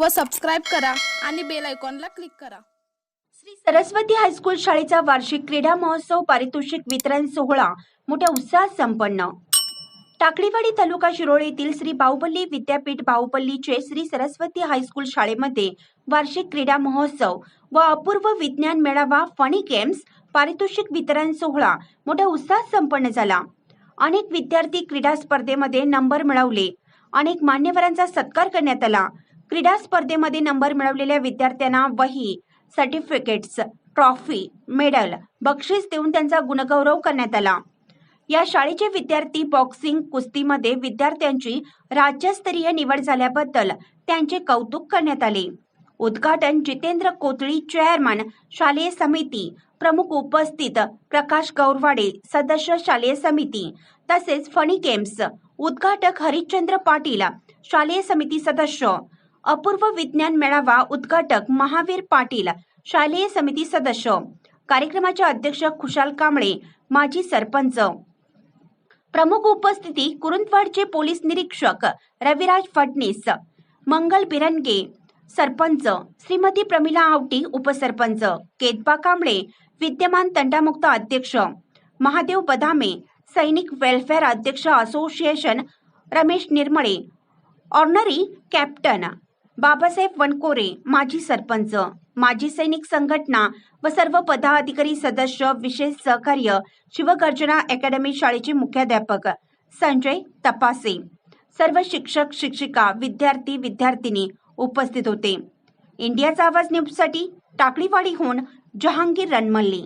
व सबस्क्राईब करा आणि बेल आयकॉनला क्लिक करा। श्री सरस्वती हायस्कूल शाळेचा वार्षिक क्रीडा महोत्सव पारितोषिक वितरण सोहळा मोठ्या उत्साहात संपन्न। टाकळीवाडी तालुका शिरोळ येथील श्री बाहुबली विद्यापीठ बाहुबलीचे श्री सरस्वती हायस्कूल शाळेमध्ये वार्षिक क्रीडा महोत्सव व अपूर्व विज्ञान मेळावा फनी गेम्स पारितोषिक वितरण सोहळा मोठ्या उत्साहात संपन्न झाला। अनेक विद्यार्थी क्रीडा स्पर्धेमध्ये नंबर मिळवले। अनेक मान्यवरांचा सत्कार करण्यात आला। क्रीडा स्पर्धेमध्ये नंबर मिळवलेल्या विद्यार्थ्यांना वही, सर्टिफिकेट्स, ट्रॉफी, मेडल, बक्षीस देऊन त्यांचा गुणगौरव करण्यात आला। या शाळेचे विद्यार्थी बॉक्सिंग, कुस्तीमध्ये विद्यार्थ्यांची राज्यस्तरीय निवड झाल्याबद्दल त्यांचे कौतुक करण्यात आले। उद्घाटन जितेंद्र कोतळी, चेअरमन शालेय समिती, प्रमुख उपस्थित प्रकाश गौरवाडे, सदस्य शालेय समिती, तसेच फनी गेम्स उद्घाटक हरिश्चंद्र पाटील, शालेय समिती सदस्य, अपूर्व विज्ञान मेळावा उद्घाटक महावीर पाटील, शालेय समिती सदस्य, कार्यक्रमाचे अध्यक्ष खुशाल कांबळे, माजी सरपंच, प्रमुख उपस्थिती कुरुंदवाडचे पोलीस निरीक्षक रविराज फडणीस, मंगल बिरनगे सरपंच, श्रीमती प्रमिला आवटी उपसरपंच, केतबा कांबळे विद्यमान तंटामुक्त अध्यक्ष, महादेव बदामे सैनिक वेलफेअर अध्यक्ष association, Ramesh Nirmale honorary captain, Babasaheb Vankore माजी सरपंच, माजी सैनिक संघटना व सर्व पदाधिकारी सदस्य, विशेष सहकार्य शिवगर्जना अकॅडमी शाळेचे मुख्याध्यापक संजय तपासे, सर्व शिक्षक शिक्षिका, विद्यार्थी विद्यार्थिनी उपस्थित होते। इंडियाचा आवाज न्यूजसाठी टाकळीवाडीहून जहांगीर रणमल्ली।